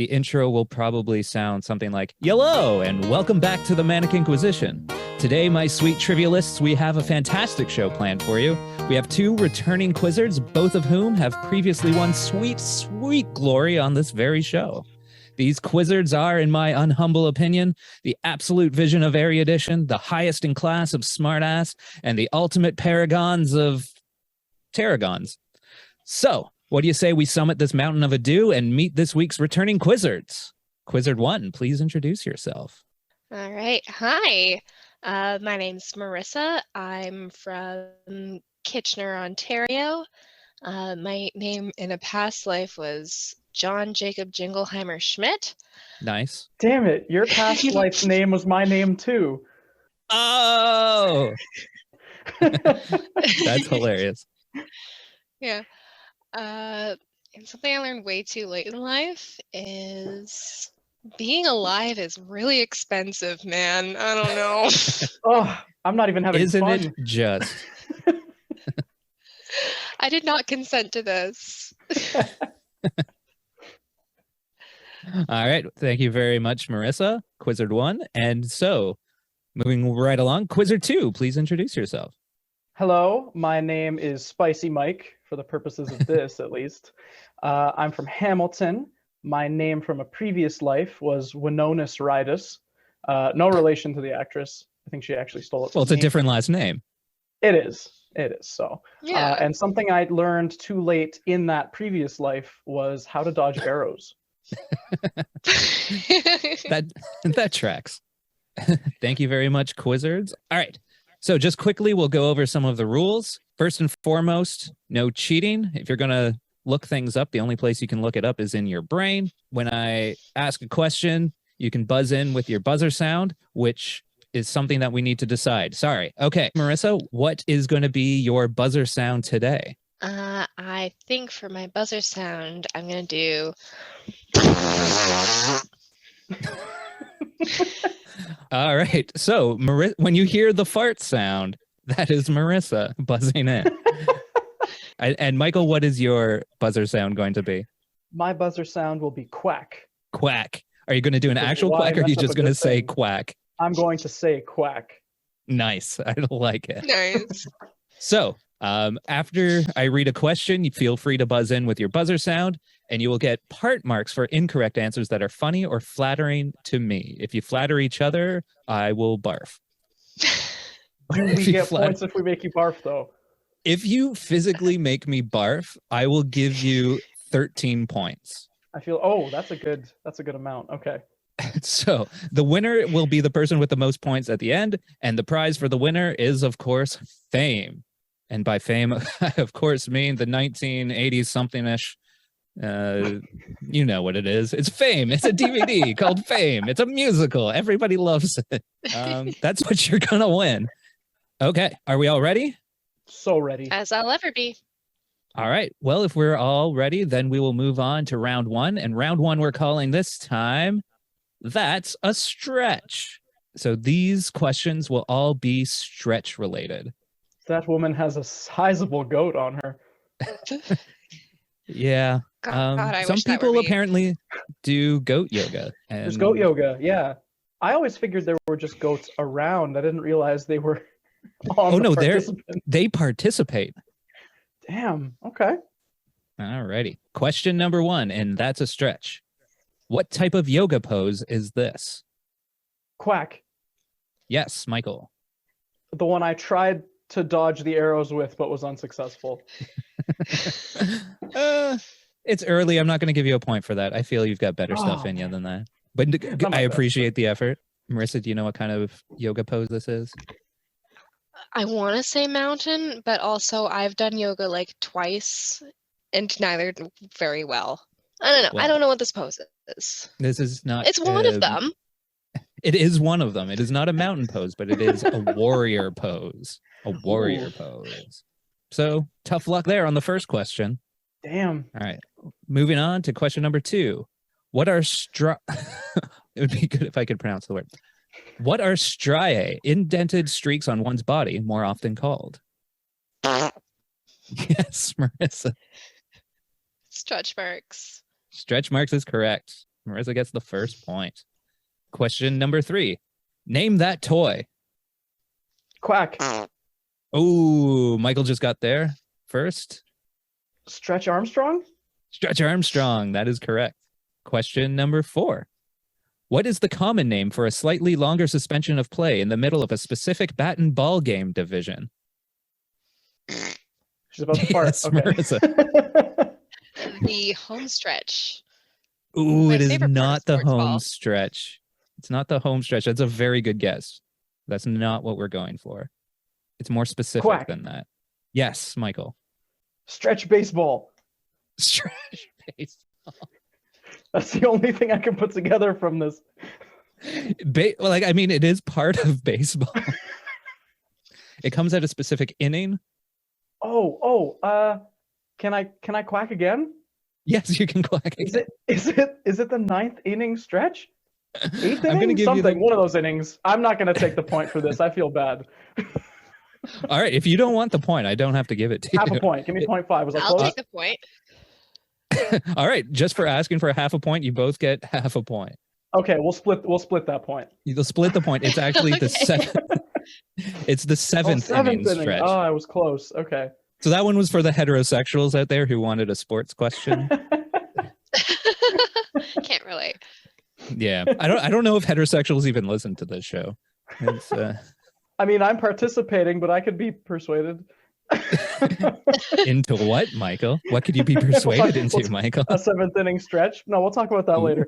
The intro will probably sound something like, "Hello, and welcome back to the Manic Inquisition. Today, my sweet trivialists, we have a fantastic show planned for you. We have two returning quizards, both of whom have previously won sweet, sweet glory on this very show. These quizards are, in my unhumble opinion, the absolute vision of erudition, the highest in class of smartass, and the ultimate paragons of tarragons. So, what do you say we summit this mountain of ado and meet this week's returning quizards? Quizard 1, please introduce yourself. All right. Hi. My name's Marissa. I'm from Kitchener, Ontario. My name in a past life was John Jacob Jingleheimer Schmidt. Nice. Damn it, your past life's name was my name too. Oh! That's hilarious. Yeah. And something I learned way too late in life is being alive is really expensive, man. I don't know. Oh, I'm not even having Isn't fun. it just? I did not consent to this. All right. Thank you very much, Marissa. Quizard 1. And so, moving right along, Quizard 2, please introduce yourself. Hello, my name is Spicy Mike, for the purposes of this at least. I'm from Hamilton. My name from a previous life was Winonis Ridus. No relation to the actress. I think she actually stole it from Well, it's a me. different last name. It is. It is, so. Yeah. And something I learned too late in that previous life was how to dodge arrows. That tracks. Thank you very much, Quizards. All right. So just quickly, we'll go over some of the rules. First and foremost, no cheating. If you're going to look things up, the only place you can look it up is in your brain. When I ask a question, you can buzz in with your buzzer sound, which is something that we need to decide. Sorry. Okay, Marissa, what is going to be your buzzer sound today? I think for my buzzer sound, I'm going to do... All right. So, when you hear the fart sound, that is Marissa buzzing in. And Michael, what is your buzzer sound going to be? My buzzer sound will be quack. Quack. Are you going to do an actual quack, or are you just going to say quack? I'm going to say quack. Nice. I like it. Nice. So, after I read a question, you feel free to buzz in with your buzzer sound, and you will get part marks for incorrect answers that are funny or flattering to me. If you flatter each other, I will barf. Do we get points if we make you barf, though? If you physically make me barf, I will give you 13 points. I feel, that's a good amount. Okay. So the winner will be the person with the most points at the end, and the prize for the winner is, of course, fame. And by fame, I, of course, mean the 1980s something-ish. You know what it is. It's Fame. It's a DVD called Fame. It's a musical. Everybody loves it. That's what you're going to win. Okay. Are we all ready? So ready. As I'll ever be. All right. Well, if we're all ready, then we will move on to round 1. And round 1 we're calling this time, That's a Stretch. So these questions will all be stretch related. That woman has a sizable goat on her. Yeah. God, some people apparently do goat yoga. And There's goat yoga, yeah. I always figured there were just goats around. I didn't realize they were on they participate. Damn, okay. All righty. Question number 1, and that's a stretch. What type of yoga pose is this? Quack. Yes, Michael. The one I tried to dodge the arrows with, but was unsuccessful. It's early. I'm not going to give you a point for that. I feel you've got better stuff in you than that. But I appreciate the effort. Marissa, do you know what kind of yoga pose this is? I want to say mountain, but also I've done yoga like twice and neither very well. I don't know. Well, I don't know what this pose is. This is not. It's one of them. It is one of them. It is not a mountain pose, but it is a warrior pose. A warrior pose. So tough luck there on the first question. Damn. All right. Moving on to question number 2. What are It would be good if I could pronounce the word. What are striae, indented streaks on one's body, more often called? Yes, Marissa. Stretch marks. Stretch marks is correct. Marisa gets the first point. Question number 3. Name that toy. Quack. Oh, Michael just got there first. Stretch Armstrong? Stretch Armstrong. That is correct. Question number 4. What is the common name for a slightly longer suspension of play in the middle of a specific bat and ball game division? She's about to fart. Yes, Okay. Marisa. The home stretch. Ooh, My it is favorite part of not the sports home ball. stretch. It's not the home stretch. That's a very good guess. That's not what we're going for. It's more specific Quack. than that. Yes, Michael. Stretch baseball. Stretch base. That's the only thing I can put together from this. It is part of baseball. It comes at a specific inning. Can I quack again? Yes, you can quack. Is it the 9th inning stretch? 8th I'm gonna inning? give Something. you One of those innings. I'm not gonna take the point for this. I feel bad. All right, if you don't want the point, I don't have to give it to you. Half a point. Give me 0.5. Was I I'll close? take the point. All right, just for asking for half a point, you both get half a point. Okay, we'll split that point. You'll split the point. It's actually the Okay. seventh. It's the seventh inning stretch. Oh, I was close. Okay. So that one was for the heterosexuals out there who wanted a sports question. Can't relate. Yeah, I don't know if heterosexuals even listen to this show. It's, I mean, I'm participating, but I could be persuaded. into what, Michael? What could you be persuaded into, Michael? A 7th inning stretch? No, we'll talk about that later.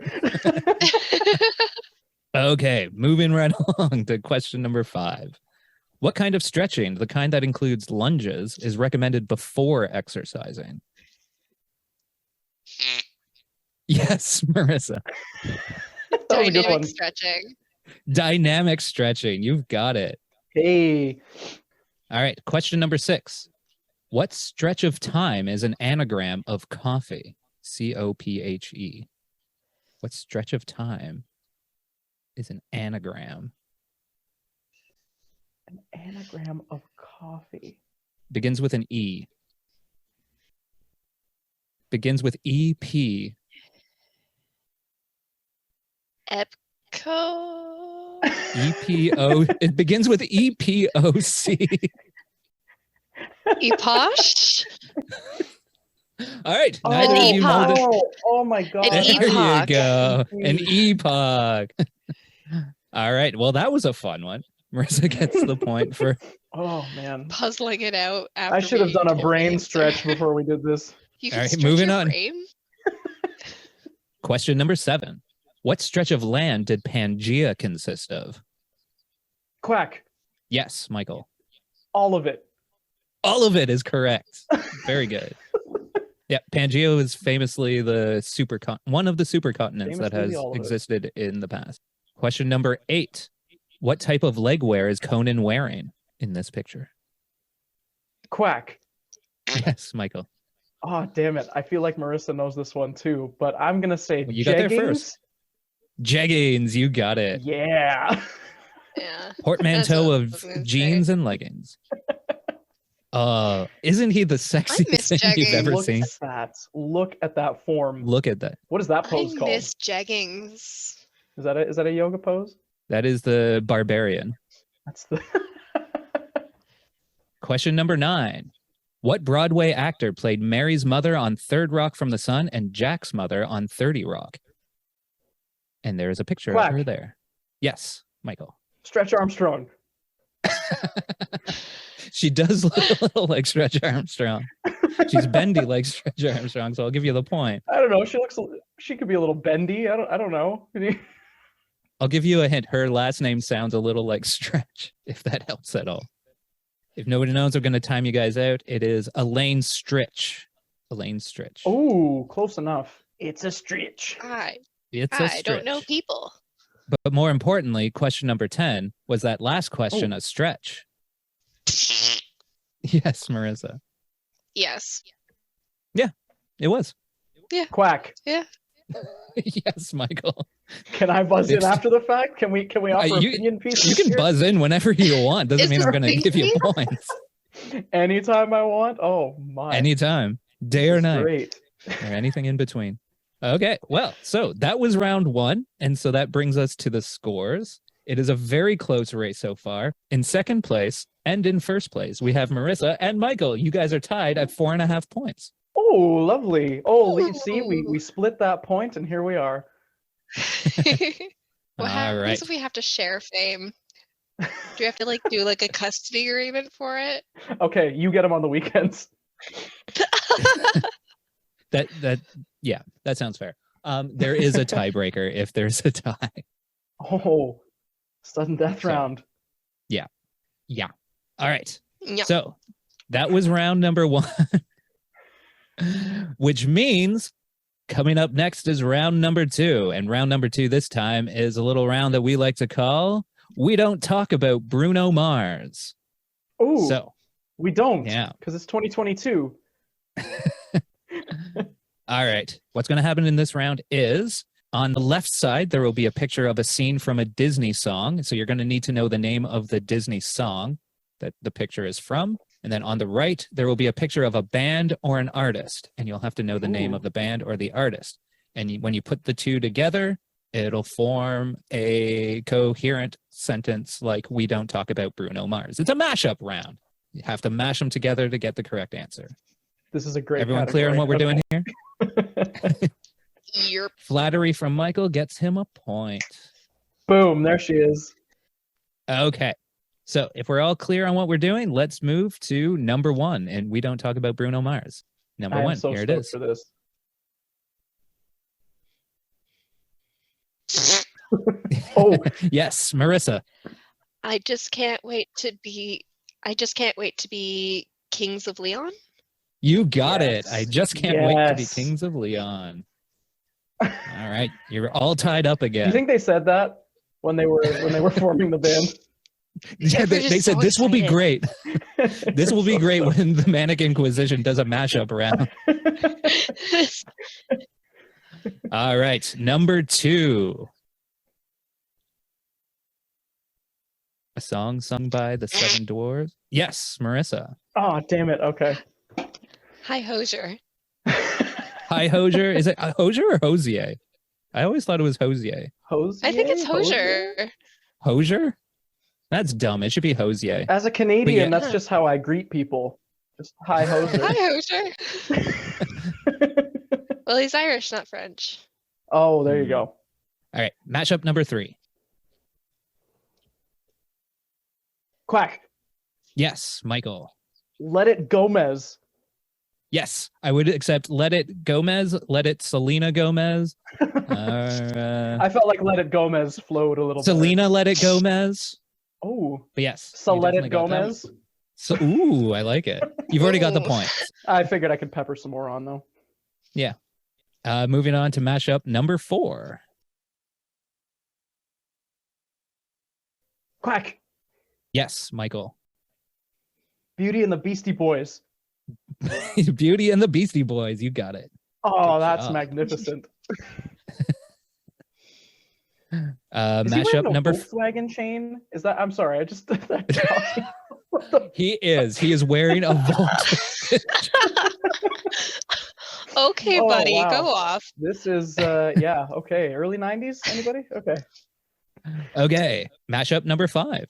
Okay, moving right along to question number 5. What kind of stretching, the kind that includes lunges, is recommended before exercising? Yes, Marisa. That was a good one. Dynamic stretching. Dynamic stretching. You've got it. Hey. All right, question number 6. What stretch of time is an anagram of coffee? COPHE. What stretch of time is an anagram? An anagram of coffee. Begins with an E. Begins with EP. Epco. EPO. It begins with EPOC. Eposh. All right. An Neither of you epoch. molded. Oh my god. An There you epoch. go. An epoch. All right. Well, that was a fun one. Marisa gets the point for. Oh man. Puzzling it out. After I should have we done a told the brain answer. stretch before we did this. You All can right, stretch moving your on. brain? Question number 7. What stretch of land did Pangea consist of? Quack. Yes, Michael. All of it. All of it is correct. Very good. Yeah, Pangea is famously one of the supercontinents that Famously has all of it. existed in the past. Question number 8. What type of leg wear is Conan wearing in this picture? Quack. Yes, Michael. Oh damn it. I feel like Marisa knows this one too, but I'm gonna say Well, you got there jeggings. first. Jeggings, you got it. Yeah. Yeah. Portmanteau That's what I of was gonna say. jeans and leggings. Isn't he the miss sexiest thing you've ever Look seen? at that. Look at that form. Look at that. What is that I pose called? miss jeggings. Is that a yoga pose? That is the barbarian. That's the Question number 9. What Broadway actor played Mary's mother on Third Rock from the Sun and Jack's mother on 30 Rock? And there is a picture Quack. of her there. Yes, Michael. Stretch Armstrong. She does look a little like Stretch Armstrong. She's bendy like Stretch Armstrong, so I'll give you the point. I don't know. She could be a little bendy. I don't know. I'll give you a hint. Her last name sounds a little like Stretch, if that helps at all. If nobody knows, we're going to time you guys out. It is Elaine Stritch. Elaine Stritch. Oh, close enough. It's a stretch. It's a I don't know stretch. people. But more importantly, question number 10 was that last question a stretch? Yes, Marisa. Yes. It was. Quack. Yeah. Yes, Michael. Can I buzz in after the fact? Can we offer you- opinion pieces? You can here? buzz in whenever you want. Doesn't Is mean I'm there going to give you opinion? points. Anytime I want. Oh my. Anytime, day or This is night, Great. or anything in between. Okay, well, so that was round one. And so that brings us to the scores. It is a very close race so far. In second place and in first place, we have Marissa and Michael. You guys are tied at 4.5 points. Oh, lovely. Oh, see, Ooh. we split that point, and here we are. What All happens right. if we have to share fame? Do we have to like do like a custody agreement for it? Okay, you get them on the weekends. Yeah, that sounds fair. There is a tiebreaker if there's a tie. Oh, sudden death round. Yeah. All right. Yeah. So that was round number one, which means coming up next is round number two. And round number two this time is a little round that we like to call We Don't Talk About Bruno Mars. Oh, so we don't. Yeah. Because it's 2022. All right. What's going to happen in this round is on the left side, there will be a picture of a scene from a Disney song. So you're going to need to know the name of the Disney song that the picture is from. And then on the right, there will be a picture of a band or an artist. And you'll have to know the name of the band or the artist. And when you put the two together, it'll form a coherent sentence like We Don't Talk About Bruno Mars. It's a mashup round. You have to mash them together to get the correct answer. This is a great Everyone category. clear on what we're doing here? You're Flattery from Michael gets him a point. Boom, there she is. Okay. So if we're all clear on what we're doing, let's move to number one. And We Don't Talk About Bruno Mars. Number one, so here it stoked is. for this. Oh, Yes, Marissa. I just can't wait to be Kings of Leon. You got Yes. it. I just can't wait to be Yes. Kings of Leon. All right. You're all tied up do again. you think they said that when they were forming the band? Yeah, They're they just said so this will be excited. great. This will be great when the Manic Inquisition does a mashup round. All right. Number two. A song sung by the Seven Dwarves. Yes, Marissa. Oh, damn it. Okay. Hi, Hosier. Hi, Hosier. Is it Hosier or Hosier? I always thought it was Hosier. Hosier? I think it's Hosier. Hosier? That's dumb. It should be Hosier. As a Canadian, But yeah. that's just how I greet people. Just hi, Hosier. Hi, Hosier. Well, he's Irish, not French. Oh, there you go. All right. Matchup number three. Quack. Yes, Michael. Let It Gomez. Yes, I would accept Let It Gomez, Let It Selena Gomez. I felt like Let It Gomez flowed a little Selena Let It Gomez. Oh. But yes. So you Let definitely It got that one. Gomez. So, ooh, I like it. You've already got the Ooh. point. I figured I could pepper some more on though. Yeah. Moving on to mashup number four. Quack. Yes, Michael. Beauty and the Beastie Boys. Beauty and the Beastie Boys. You got it. Oh, Good that's job. magnificent. Is he wearing Mashup a number. Volkswagen chain? Is that? I'm sorry. I just. He is wearing a Volt. Okay, Oh, buddy, wow. go off. This is yeah, okay. Early 90s? Anybody? Okay. Okay. Mashup number five.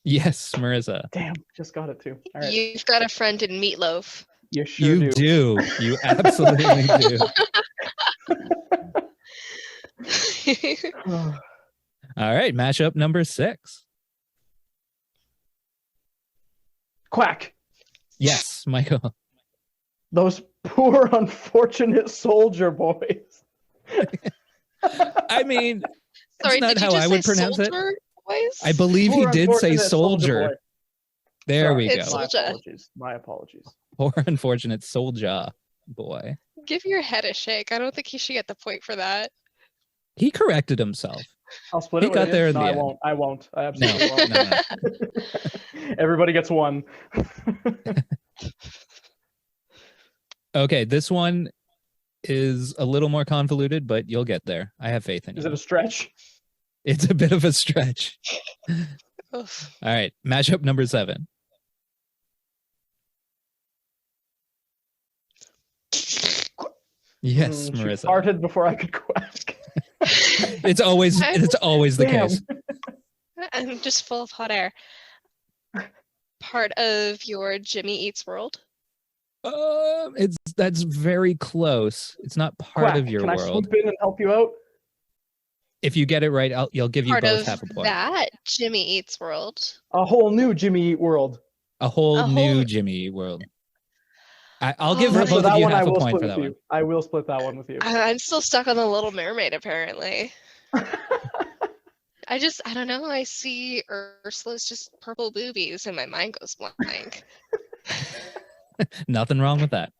Yes, Marissa. Damn, just got it too. All right. You've got a friend in Meatloaf. You sure You do. You absolutely do. All right. Mashup number six. Quack. Yes, Michael. Those poor unfortunate soldier boys. I mean, Sorry, not did you how just I would say pronounce it. soldier boys? I believe he Poor did say unfortunate soldier. boy. There we Sorry, It's go. My soldier. apologies. My apologies. Poor unfortunate soldier boy. Give your head a shake. I don't think he should get the point for that. He corrected himself. I'll split He it with got you. there in No, the I end. won't. I won't. I No, absolutely won't. no. Everybody gets one. Okay, this one is a little more convoluted, but you'll get there. I have faith in you. Is it a stretch? It's a bit of a stretch. Oof. All right, matchup number seven. Yes, She Marissa. farted before I could quack. It's always the Damn. case. I'm just full of hot air. Part of your Jimmy Eats World? That's very close. It's not part Quack, of your can I world. swoop in and help you out? If you get it right, you'll give you Part both of half a point. that Jimmy Eats World? A whole new Jimmy Eat World. A whole A new whole- Jimmy world. I'll give Oh, both So of that you one I half a will point split for with that you. one. I will split that one with you. I'm still stuck on the Little Mermaid, apparently. I don't know. I see Ursula's just purple boobies and my mind goes blank. Nothing wrong with that.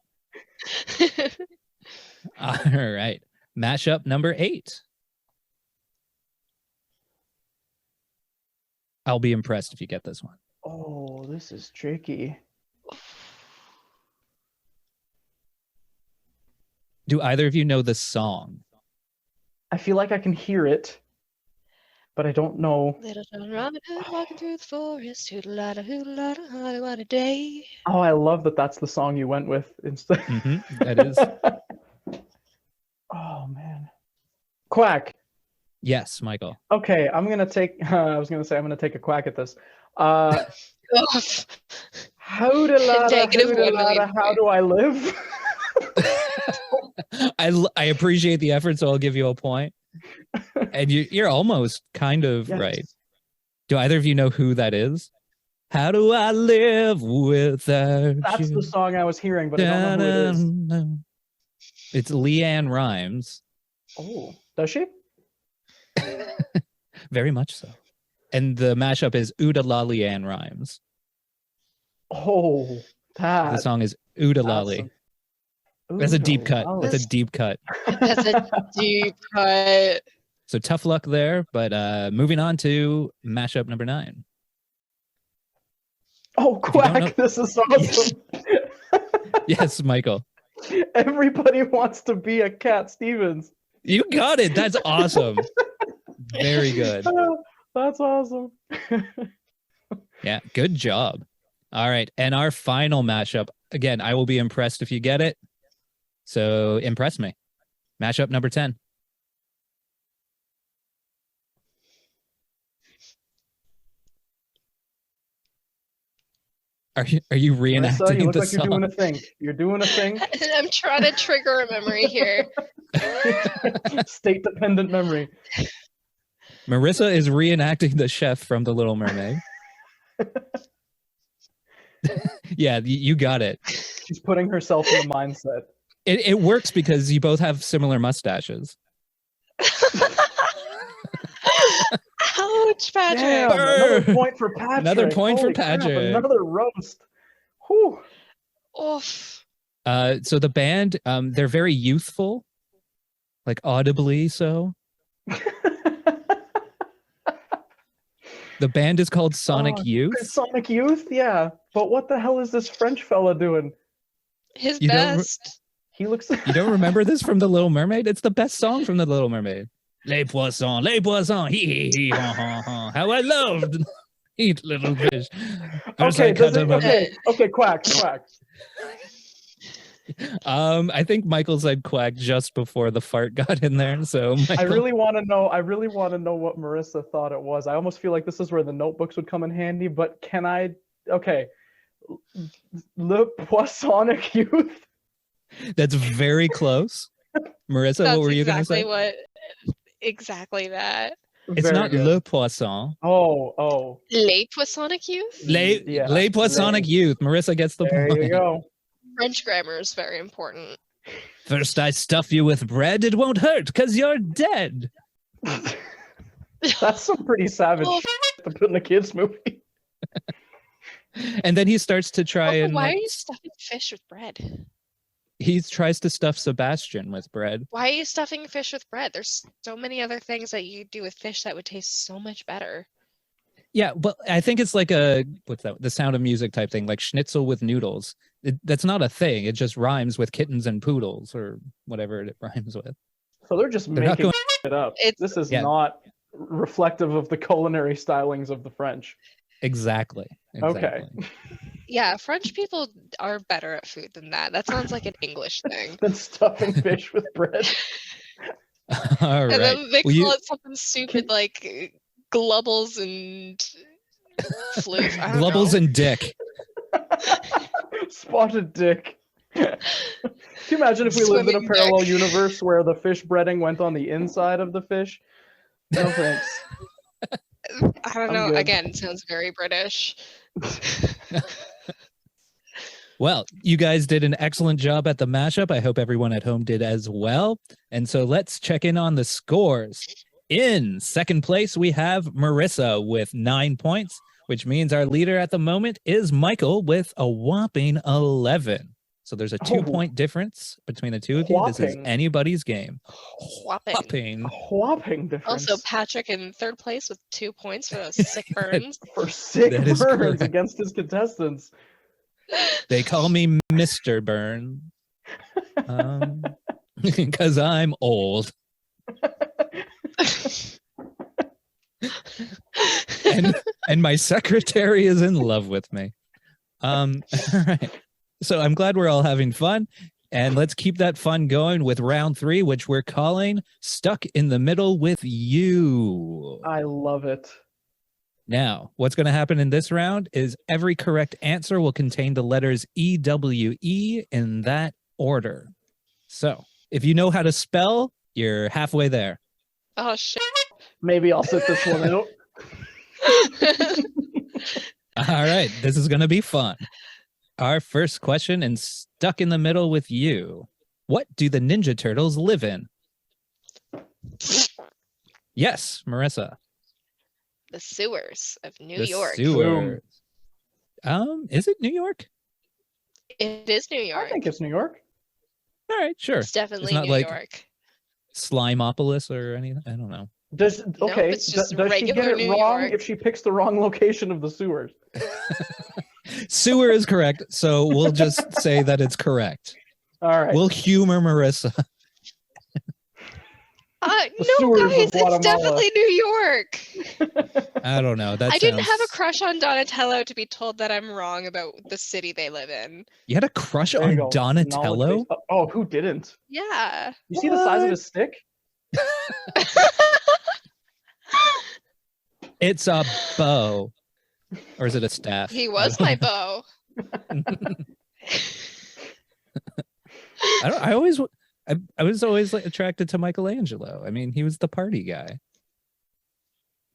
All right. Mashup number 8. I'll be impressed if you get this one. Oh, this is tricky. Do either of you know the song? I feel like I can hear it, but I don't know. Little John Robin Hood walking through the forest, hoodle-lada, what a day. Oh, I love that that's the song you went with instead. That is. Oh, man. Quack. Yes, Michael. Okay, I'm going to take, I was going to say I'm going to take a quack at this. Negative 1 million How do I live? I appreciate the effort, so I'll give you a point. And you're almost kind of Yes. right. Do either of you know who that is? How do I live without That's you? the song I was hearing, but I don't know who it is. It's Leanne Rhymes. Oh, does she? Very much so. And the mashup is Ooda La Leanne Rhymes. Oh, that. The song is Ooda Lolly. That's a deep cut. Ooh, That's a deep cut. That's a deep cut. So tough luck there, but moving on to mashup number 9. Oh, know- Quack, this is awesome. Yes, Michael. Everybody wants to be a Cat Stevens. You got it. That's awesome. Very good. That's awesome. Yeah, good job. All right. And our final mashup, again, I will be impressed if you get it. So impress me. Mashup number 10. Are you reenacting Marissa, you look the like song? you're doing a thing. You're doing a thing. I'm trying to trigger a memory here. State-dependent memory. Marissa is reenacting the chef from The Little Mermaid. Yeah, you got it. She's putting herself in the mindset. It works because you both have similar mustaches. Ouch, Patrick. Damn, another point for Patrick. Another point for Holy crap, Patrick. another roast. Whew. Oof. So the band, they're very youthful, like audibly so. The band is called Sonic Oh, Youth. Sonic Youth, yeah. But what the hell is this French fella doing? His You don't best. He looks. You don't remember this from The Little Mermaid? It's the best song from The Little Mermaid. Les poissons, hee hee ha ha ha. How I loved eat little fish. Okay, okay, quack. I think Michael said quack just before the fart got in there. So Michael, I really want to know what Marissa thought it was. I almost feel like this is where the notebooks would come in handy, but can I? Okay. Le Poissonic Youth. that's very close. Marissa, That's what were you going to exactly say? Exactly that. It's Very not good. Le Poisson. Oh. Les Poissonic Youth? Les Poissonic Youth. Marissa gets the There point. you go. French grammar is very important. First I stuff you with bread, it won't hurt because you're dead. That's some pretty savage Oh. shit to put in a kids movie. And then he starts to try Also, and why are like, you stuffing fish with bread? he tries to stuff Sebastian with bread. Why are you stuffing fish with bread? There's so many other things that you do with fish that would taste so much better. Yeah, but I think it's like a what's that? The Sound of Music type thing, like schnitzel with noodles. That's not a thing. It just rhymes with kittens and poodles or whatever it rhymes with. So they're just They're not making going- it up. This is Yeah. not reflective of the culinary stylings of the French. Exactly. Okay. Yeah, French people are better at food than that. That sounds like an English thing. Than stuffing fish with bread. All And right. then they Well, call it something stupid like glubbles and floof. I don't Glubbles know. and dick. Spotted dick. Can you imagine if we lived in a Swimming parallel dick. universe where the fish breading went on the inside of the fish? No thanks. I don't I'm know. good. Again, sounds very British. Well, you guys did an excellent job at the mashup. I hope everyone at home did as well. And so let's check in on the scores. In second place, we have Marissa with 9 points, which means our leader at the moment is Michael with a whopping 11. So there's a 2-point difference between the two of you. This is Whopping. anybody's game. Whopping. A whopping difference. Also, Patrick in third place with 2 points for those sick burns. For sick That is burns correct. against his contestants. They call me Mr. Burn because I'm old. and my secretary is in love with me. All right. So I'm glad we're all having fun. And let's keep that fun going with round 3, which we're calling Stuck in the Middle with You. I love it. Now, what's going to happen in this round is every correct answer will contain the letters EWE in that order. So if you know how to spell, you're halfway there. Oh, shit. Maybe I'll sit this one out. All right. This is going to be fun. Our first question and Stuck in the Middle with You. What do the Ninja Turtles live in? Yes, Marissa. The sewers of New The York. Sewers. Is it New York? It is New York. I think it's New York. All right, sure. It's definitely not New like York. Slimeopolis or anything. I don't know. Does okay? it's just does she get regular it New wrong York. if she picks the wrong location of the sewers? Sewer is correct, so we'll just say that it's correct. All right. We'll humor Marissa. The No, sewers of guys, it's Guatemala. definitely New York. I don't know. That I didn't have a sounds- crush on Donatello to be told that I'm wrong about the city they live in. You had a crush There you on go. Donatello? Knowledge-based- Oh, who didn't? Yeah. You see the size of What? his stick? It's a bow. Or is it a staff? He was my beau. I was always like attracted to Michelangelo. I mean, he was the party guy.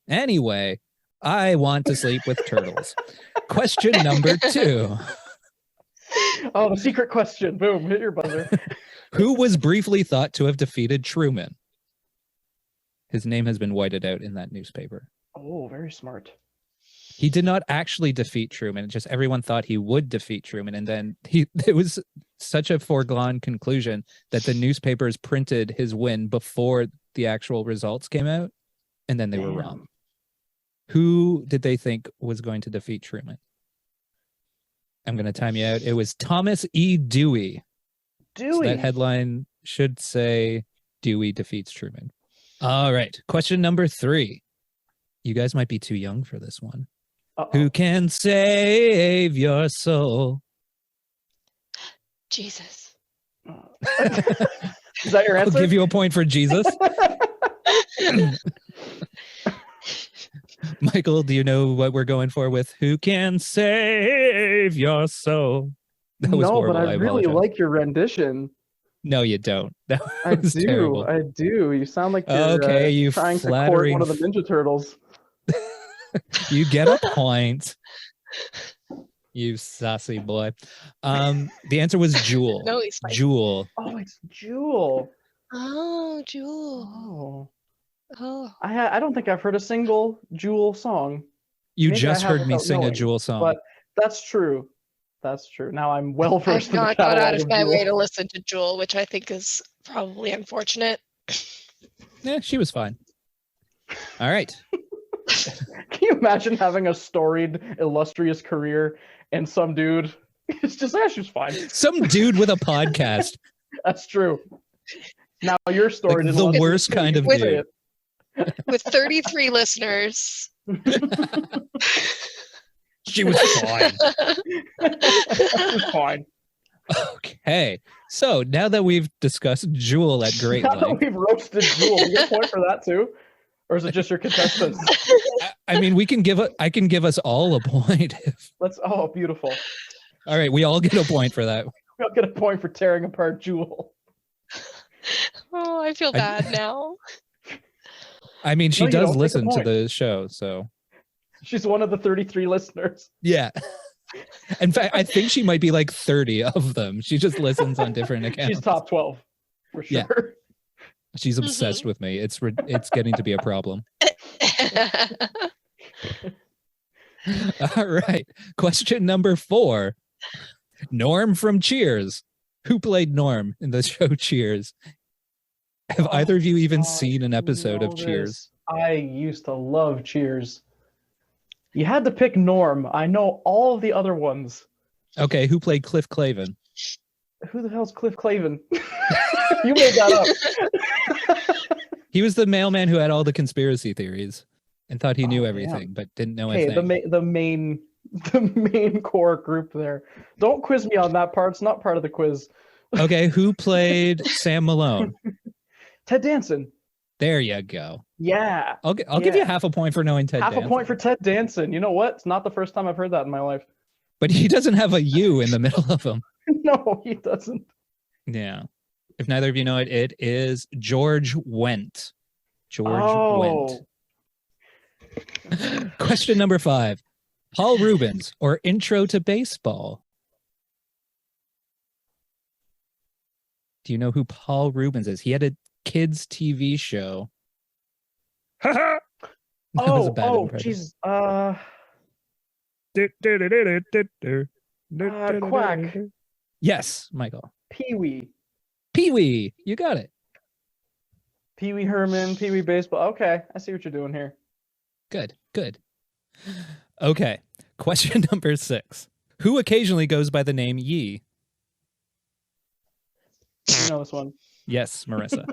Anyway, I want to sleep with turtles. Question number 2. Oh, the secret question. Boom, hit your buzzer. Who was briefly thought to have defeated Truman? His name has been whited out in that newspaper. Oh, very smart. He did not actually defeat Truman. Just everyone thought he would defeat Truman. And then it was such a foregone conclusion that the newspapers printed his win before the actual results came out. And then they were wrong. Who did they think was going to defeat Truman? I'm going to time you out. It was Thomas E. Dewey. So Dewey. that headline should say Dewey defeats Truman. All right. Question number 3. You guys might be too young for this one. Uh-oh. Who can save your soul? Jesus. Is that your I'll answer? give you a point for Jesus. Michael, do you know what we're going for with who can save your soul? That was No, horrible. but I really apologize. like your rendition. No, you don't. That I was do. terrible. I do. You sound like you're Okay, you trying to court flattering one of the Ninja Turtles. You get a point. You sassy boy. The answer was Jewel. No, he's fine. Jewel. Oh, it's Jewel. Oh, Jewel. Oh, Oh. I don't think I've heard a single Jewel song, You Maybe I just have heard me without sing a knowing, Jewel song. but that's true. That's true. Now I'm well versed I've in the not gone out catalog of of my way Jewel. to listen to Jewel, which I think is probably unfortunate. Yeah, she was fine. All right. Can you imagine having a storied, illustrious career and some dude is just, she's fine. Some dude with a podcast. That's true. Now your story Like the worst kind of dude. With 33 listeners. She was fine. It was fine. Okay. So now that we've discussed Jewel at great Now that length, we've roasted Jewel, do you get a point for that too? Or is it just your contestants? I mean, I can give us all a point. Oh, beautiful. All right, we all get a point for that. We'll get a point for tearing apart Jewel. Oh, I feel bad now. I mean, she No, you does don't. Take a listen to point. the show, so She's one of the 33 listeners. yeah. In fact, I think she might be like 30 of them. She just listens on different accounts. She's top 12 for sure. Yeah. She's obsessed with me. It's getting to be a problem. All right. Question number 4. Norm from Cheers. Who played Norm in the show Cheers? Have either of you even seen an episode of Cheers? I used to love Cheers. You had to pick Norm. I know all of the other ones. Okay, who played Cliff Clavin? Who the hell's Cliff Clavin? You made that up. He was the mailman who had all the conspiracy theories and thought he knew everything, but didn't know a Hey, thing. the main core group there. Don't quiz me on that part. It's not part of the quiz. Okay, who played Sam Malone? Ted Danson. There you go. Yeah. I'll give you half a point for knowing Ted Half Danson. a point for Ted Danson. You know what? It's not the first time I've heard that in my life. But he doesn't have a U in the middle of him. No, he doesn't. Yeah. If neither of you know it, it is George Wendt. George Wendt. Question number 5. Paul Rubens or Intro to Baseball. Do you know who Paul Rubens is? He had a kids TV show. That was a bad impression. Jeez. Quack. Yes, Michael. Pee-wee. Pee-wee. You got it. Pee-wee Herman, Pee-wee Baseball. Okay, I see what you're doing here. Good. Okay. Question number 6. Who occasionally goes by the name Yee? You know this one. Yes, Marissa.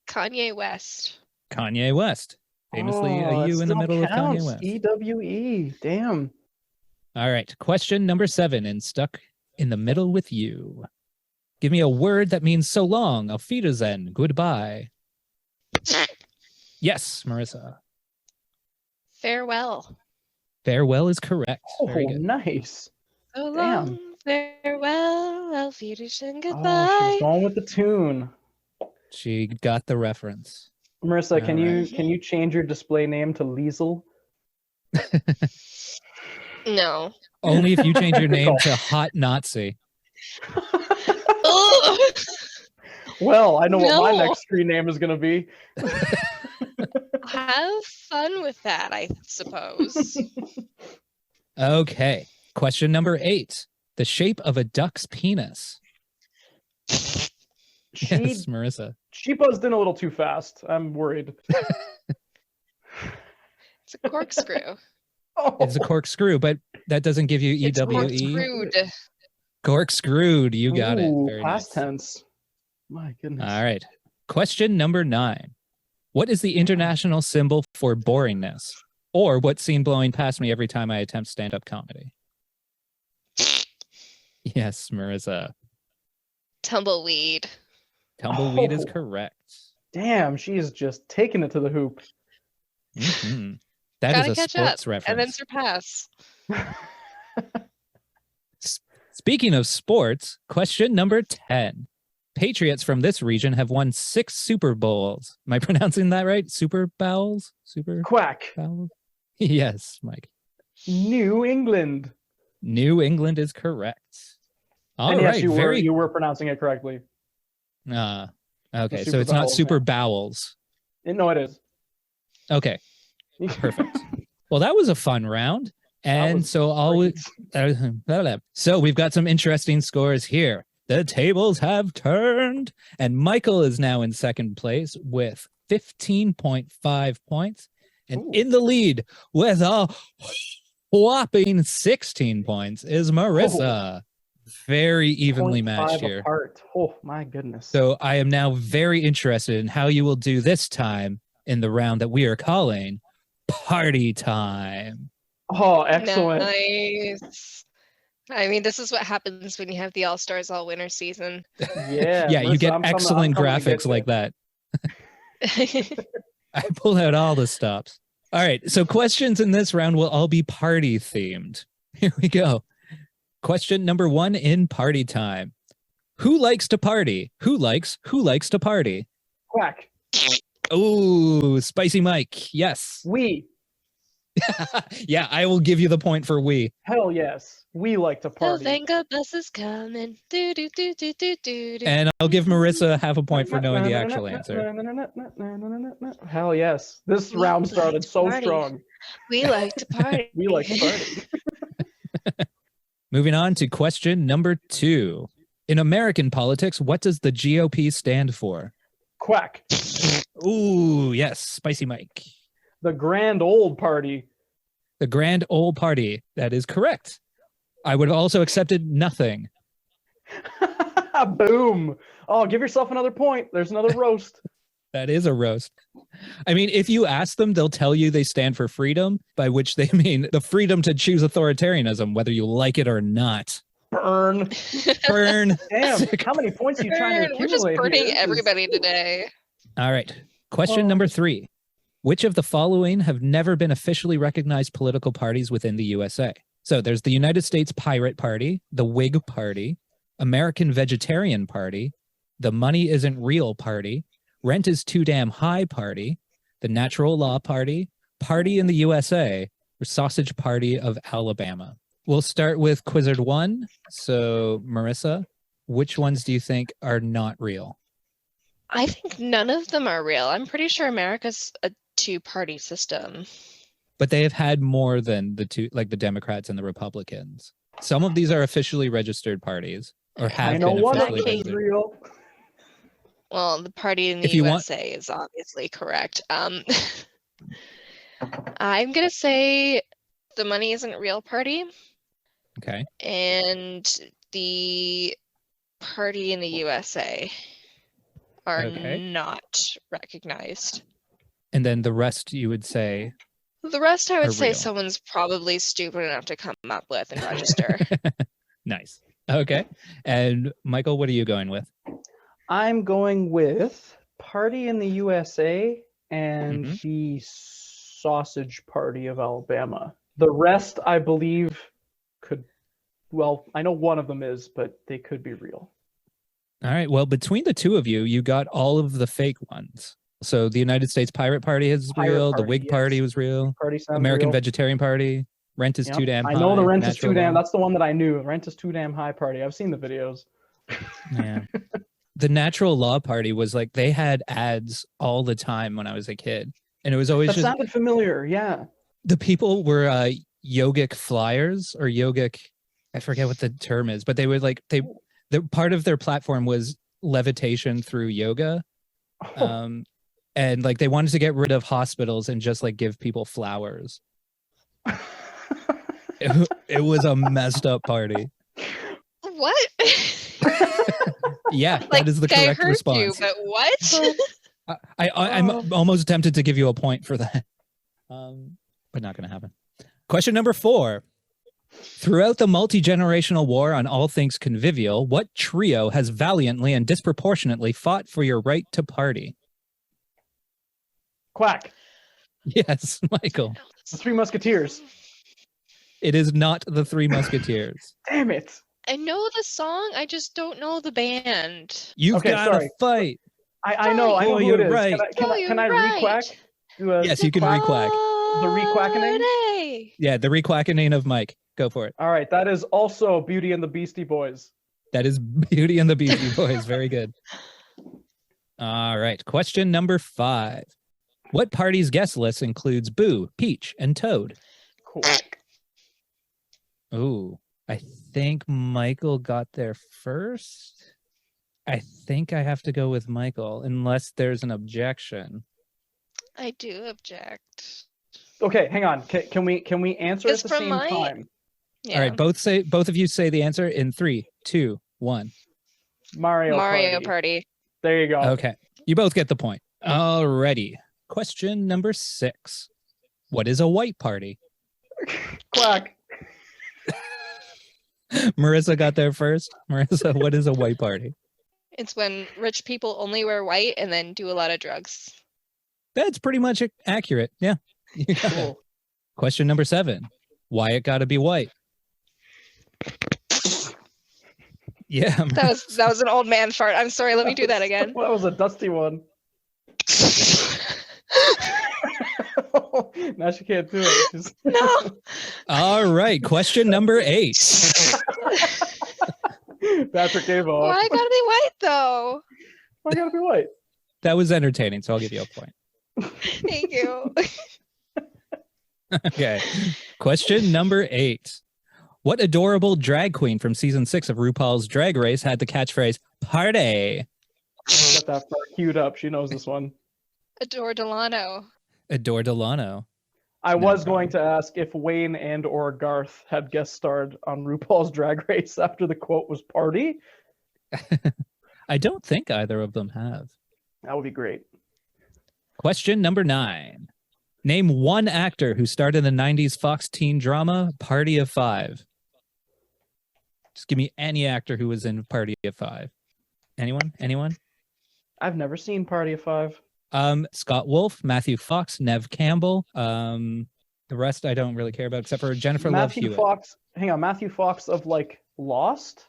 Kanye West. Kanye West. Famously a U in the middle of Kanye West. EWE. Damn. All right. Question number 7 and stuck in the middle with you. Give me a word that means so long. Auf Wiedersehen. Goodbye. Yes, Marissa. Farewell. Farewell is correct. Oh, Very good. nice. So Damn. long, farewell, Auf Wiedersehen, Oh, goodbye. she's going with the tune. She got the reference. Marissa, can Alright. you change your display name to Liesel? No. Only if you change your name to Hot Nazi. Ugh. Well, I know what my No. next screen name is going to be. Have fun with that, I suppose. Okay. Question number 8. The shape of a duck's penis. Yes, Marissa. She buzzed in a little too fast. I'm worried. It's a corkscrew. Oh, It's a corkscrew, but that doesn't give you It's EWE. corkscrewed. Corkscrewed. You got it. ooh, Very past nice. tense. My goodness. All right. Question number 9. What is the international symbol for boringness? Or what's seen blowing past me every time I attempt stand-up comedy? Yes, Marissa. Tumbleweed. Tumbleweed is Oh. correct. Damn, she is just taking it to the hoop. Mhm. That Gotta is a catch sports up reference. and then surpass. Speaking of sports, question number 10. Patriots from this region have won 6 Super Bowls. Am I pronouncing that right? Super Bowls? Super Quack. Bowls? Yes, Mike. New England. New England is correct. All And right, yes, you were pronouncing it correctly. Okay, The so Super it's not Bowls, Super man. Bowels. No, it is. Okay, perfect. Well, that was a fun round. And was so so we've got some interesting scores here. The tables have turned, and Michael is now in second place with 15.5 points, and Ooh. in the lead with a whopping 16 points is Marissa. Very evenly 0.5 matched here. apart. Oh my goodness. So I am now very interested in how you will do this time in the round that we are calling Party Time. Oh, excellent. Nice. I mean, this is what happens when you have the All-Stars all winter season. Yeah. Yeah, you Marissa, get I'm excellent coming to get graphics you. like that. I pull out all the stops. All right, so questions in this round will all be party themed. Here we go. Question number 1 in party time. Who likes to party? Who likes to party? Quack. Oh, Spicy Mike. Yes. We. Yeah, I will give you the point for we. Hell yes. We like to The party. Vanguard bus is coming. Do, do, do, do, do, do, do. And I'll give Marissa half a point for knowing the actual answer. Hell yes. This We round like started to so party. strong. We like to party. We like to party. Moving on to question number 2. In American politics, what does the GOP stand for? Quack. Ooh, yes, Spicy Mike. The grand old party. The Grand Old Party. That is correct. I would have also accepted nothing. Boom. Oh, give yourself another point. There's another roast. That is a roast. I mean, if you ask them, they'll tell you they stand for freedom, by which they mean the freedom to choose authoritarianism, whether you like it or not. Burn. Burn. Damn, how many points are you trying to We're just accumulate burning here? This is- everybody today. All right. Question number 3. Which of the following have never been officially recognized political parties within the USA? So there's the United States Pirate Party, the Whig Party, American Vegetarian Party, the Money Isn't Real Party, Rent is Too Damn High Party, the Natural Law Party, Party in the USA, or Sausage Party of Alabama. We'll start with Quizard 1. So, Marissa, which ones do you think are not real? I think none of them are real. I'm pretty sure America's a two-party system. But they have had more than the two, like the Democrats and the Republicans. Some of these are officially registered parties, or have I know been one of officially them is registered. real. Well, the party in the If you want- USA is obviously correct. I'm gonna say the Money Isn't Real Party Okay. and the party in the USA are Okay. not recognized. And then the rest you would say, The rest I Are would say real. someone's probably stupid enough to come up with and register. nice. Okay. And Michael, what are you going with? I'm going with Party in the USA and Mhm. the Sausage Party of Alabama. The rest, I believe, could, well, I know one of them is, but they could be real. All right. Well, between the two of you, you got all of the fake ones. So the United States Pirate Party is Pirate real. The Party, Whig yes. Party was real. Party sounds American real. Vegetarian Party. Rent is Yep. Too Damn High. I know the Rent is Natural Too Damn. Law. That's the one that I knew. Rent is Too Damn High Party. I've seen the videos. Yeah. The Natural Law Party was like, they had ads all the time when I was a kid. And it was always That just, sounded familiar. Yeah. the people were yogic flyers or yogic, I forget what the term is, but they would like, the part of their platform was levitation through yoga. And like they wanted to get rid of hospitals and just like give people flowers. It was a messed up party. What? Yeah, Like, that is the I correct heard response. you, but what? I'm almost tempted to give you a point for that, but not going to happen. Question number 4. Throughout the multi-generational war on all things convivial, what trio has valiantly and disproportionately fought for your right to party? Quack. Yes, Michael. The Three Musketeers. It is not the Three Musketeers. Damn it. I know the song, I just don't know the band. You've Okay, got sorry. to fight. I know Oh, who it you're is. right. Can I re-quack? Do a- Yes, you can re-quack. The re-quackening? Party! Yeah, the re-quackening of Mike. Go for it. All right, that is also Beauty and the Beastie Boys. That is Beauty and the Beastie Boys. Very good. All right. Question number 5. What party's guest list includes Boo, Peach, and Toad? Quack. Ooh, I think Michael got there first. I think I have to go with Michael, unless there's an objection. I do object. Okay, hang on. Can we answer It's at the from same my- time? Yeah. All right, both of you say the answer in 3, 2, 1. Mario Party. There you go. Okay, you both get the point. Alrighty. Question number 6. What is a white party? Quack. Marissa got there first. Marissa, what is a white party? It's when rich people only wear white and then do a lot of drugs. That's pretty much accurate. Yeah. You got it. Cool. Question number 7. Why it gotta be white? Yeah. That was an old man fart. I'm sorry. Let me do that again. That was a dusty one. Now she can't do it. She's... No. All right. Question number 8. Patrick gave up. Why gotta be white though? Why gotta be white? That was entertaining, so I'll give you a point. Thank you. Okay. Question number 8. What adorable drag queen from season 6 of RuPaul's Drag Race had the catchphrase "Party"? Got that part queued up. She knows this one. Adore Delano. Adore Delano. I was going to ask if Wayne and or Garth had guest starred on RuPaul's Drag Race after the quote was "party." I don't think either of them have. That would be great. Question number 9. Name one actor who starred in the 90s Fox teen drama Party of 5. Just give me any actor who was in Party of 5. Anyone? I've never seen Party of 5. Scott Wolf, Matthew Fox, Nev Campbell. The rest I don't really care about except for Jennifer Love Hewitt. Matthew Fox of like Lost?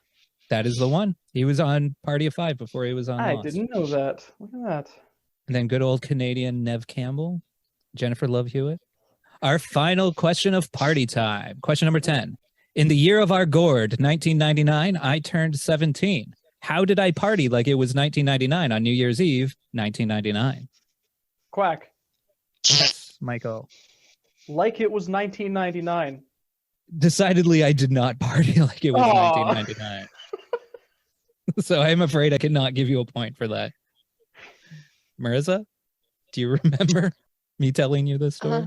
That is the one. He was on Party of 5 before he was on I Lost. didn't know that. Look at that. And then good old Canadian Nev Campbell, Jennifer Love Hewitt. Our final question of party time. Question number 10. In the year of our gourd, 1999, I turned 17. How did I party like it was 1999 on New Year's Eve, 1999? Quack. Yes, Michael. Like it was 1999. Decidedly, I did not party like it was 1999. So I'm afraid I cannot give you a point for that. Marissa, do you remember me telling you this story?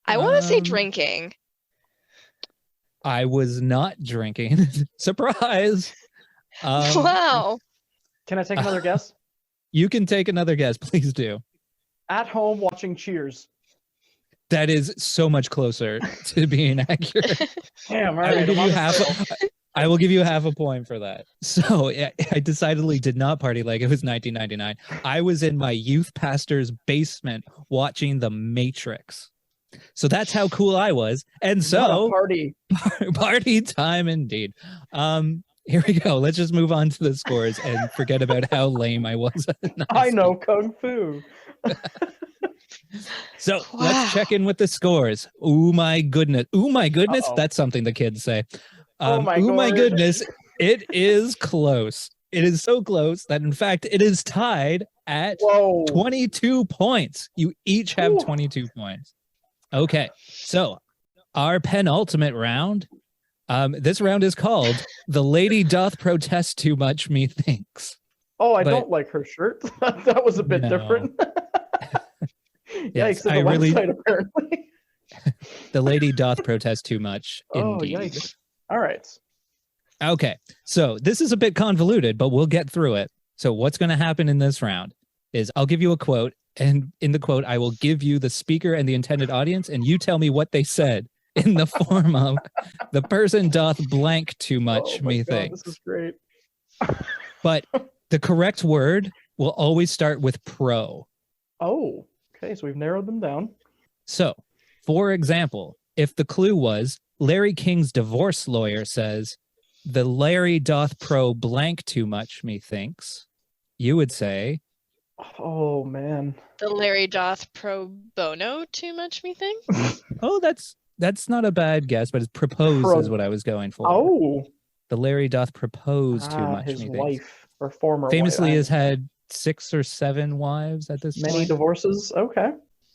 I want to say drinking. I was not drinking. Surprise! Wow. Can I take another guess? You can take another guess. Please do. At home watching Cheers. That is so much closer to being accurate. Damn, all I will right. give you I will give you half a point for that. So I decidedly did not party like it was 1999. I was in my youth pastor's basement watching The Matrix. So that's how cool I was. And so party time indeed. Here we go. Let's just move on to the scores and forget about how lame I was. I know Kung Fu. So let's check in with the scores. Oh my goodness. Oh my goodness. Uh-oh. That's something the kids say. Oh my goodness. It is close. It is so close that in fact it is tied at 22 points. You each have 22 points. Okay. So our penultimate round. This round is called "The Lady Doth Protest Too Much, Methinks." Oh, I don't like her shirt. That was a bit different. Yes, Yikes, I really. website, apparently. The lady doth protest too much. Indeed. Yikes. All right. Okay, so this is a bit convoluted, but we'll get through it. So what's going to happen in this round is I'll give you a quote, and in the quote, I will give you the speaker and the intended audience, and you tell me what they said in the form of "the person doth blank too much, methinks." This is great. But the correct word will always start with pro. Oh, okay. So we've narrowed them down. So, for example, if the clue was Larry King's divorce lawyer says, "The Larry doth pro blank too much, methinks," you would say, oh man, "The Larry doth pro bono too much, methinks." oh, that's not a bad guess, but it's propose is what I was going for. Oh, the Larry doth propose too much, his methinks. wife or former Famously wife. has had 6 or 7 wives at this point. Many divorces. Okay.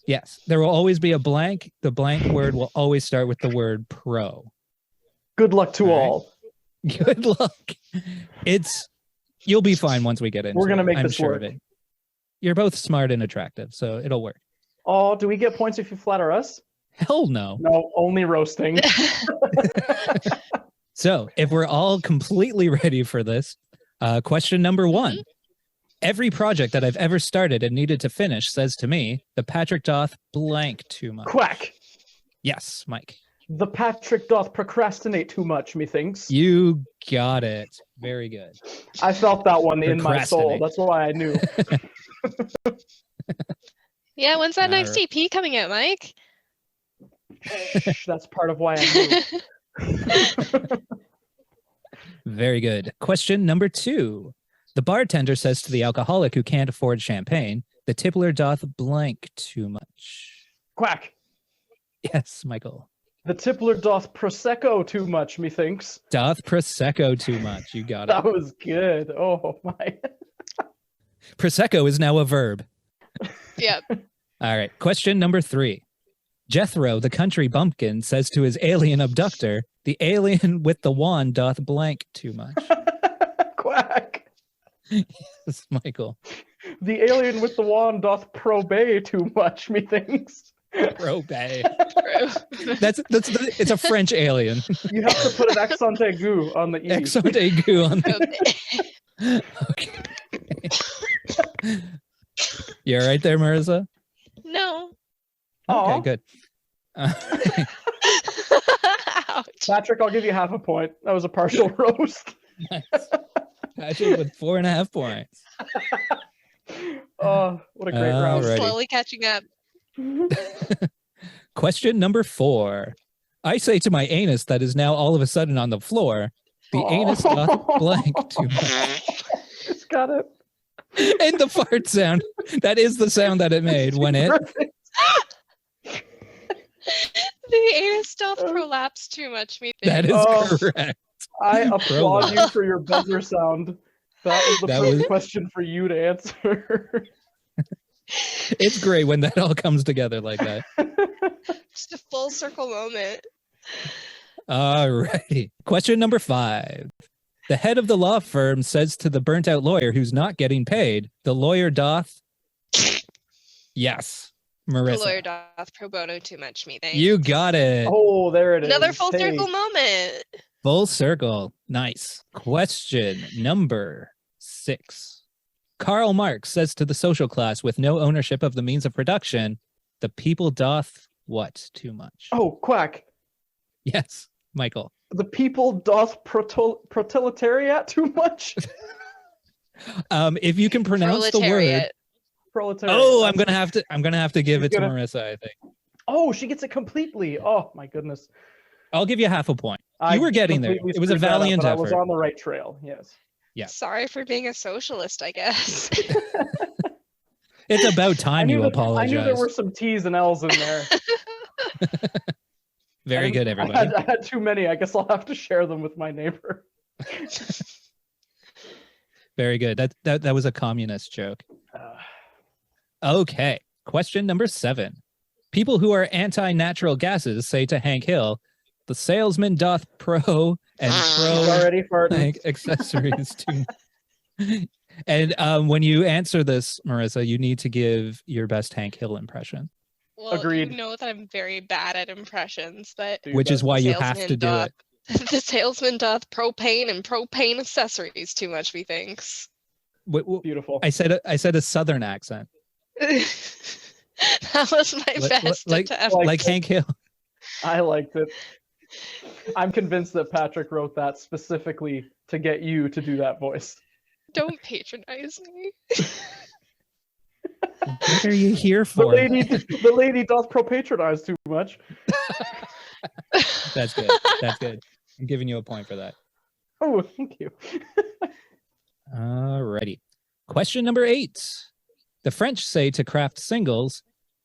Yes, there will always be a blank. The blank word will always start with the word pro. Good luck to all. Good luck. You'll be fine once we get into it. We're going to make I'm this sure work. of it. You're both smart and attractive, so it'll work. Oh, do we get points if you flatter us? Hell no. No, only roasting. So if we're all completely ready for this, question number 1. Every project that I've ever started and needed to finish says to me, "The Patrick doth blank too much." Quack. Yes, Mike. The Patrick doth procrastinate too much, methinks. You got it. Very good. I felt that one in my soul. Procrastinate. That's why I knew. Yeah, when's that next Alright. EP coming out, Mike? That's part of why I knew. Very good. Question number 2. The bartender says to the alcoholic who can't afford champagne, the tippler doth blank too much. Quack. Yes, Michael. The tippler doth prosecco too much, methinks. Doth prosecco too much. You got it. That was good. Oh my. Prosecco is now a verb. Yep. All right. Question number 3. Jethro, the country bumpkin, says to his alien abductor, the alien with the wand doth blank too much. Quack. Yes, Michael. The alien with the wand doth probay too much, methinks. Robay. It's a French alien. You have to put an accent aigu on the E. Accent aigu on the Okay. You all right there, Marisa? No. Aw. Okay, good. Ouch. Patrick, I'll give you half a point. That was a partial roast. Nice. Patrick with 4.5 points. Oh, what a great round. Alrighty. Slowly catching up. Question number 4. I say to my anus that is now all of a sudden on the floor, the anus doth blank too much. Just got it. And the fart sound. That is the sound that it made when it... Perfect. The anus doth prolapse too much, me think. That is Oh. correct. I applaud you for your buzzer sound. That was the That first was- question for you to answer. It's great when that all comes together like that. Just a full circle moment. Alrighty. Question number 5. The head of the law firm says to the burnt out lawyer who's not getting paid, the lawyer doth... Yes, The Marissa. lawyer doth pro bono too much, me think. You got it. Oh, there it is. Another full Hey. circle moment. Full circle. Nice. Question number 6. Karl Marx says to the social class with no ownership of the means of production, the people doth what too much? Oh, quack. Yes, Michael. The people doth proletariat too much? If you can pronounce the word. Proletariat. Proletariat. Oh, I'm gonna have to give She's it to gonna- Marissa, I think. Oh, she gets it completely. Oh, my goodness. I'll give you half a point. I You were getting there. completely It was a screwed that up, valiant but I was effort. on the right trail, yes. Yeah. Sorry for being a socialist, I guess. It's about time you I apologize. knew there were some T's and L's in there. Very And good, everybody. I had too many. I guess I'll have to share them with my neighbor. Very good. That was a communist joke. Uh, Okay. Question number 7. People who are anti-natural gases say to Hank Hill, the salesman doth pro and he's pro already farting. like accessories too. And when you answer this, Marissa, you need to give your best Hank Hill impression, Well, Agreed. you know that I'm very bad at impressions, but Do your which is best. why you have to do it. the salesman doth propane and propane accessories too much, methinks. Beautiful. I said a Southern accent, That was my best like attempt. like Hank Hill. I liked it. I'm convinced that Patrick wrote that specifically to get you to do that voice. Don't patronize me. What are you here The for? lady doth pro-patronize too much. That's good. That's good. I'm giving you a point for that. Oh, thank you. Alrighty. Question number 8. The French say to craft singles,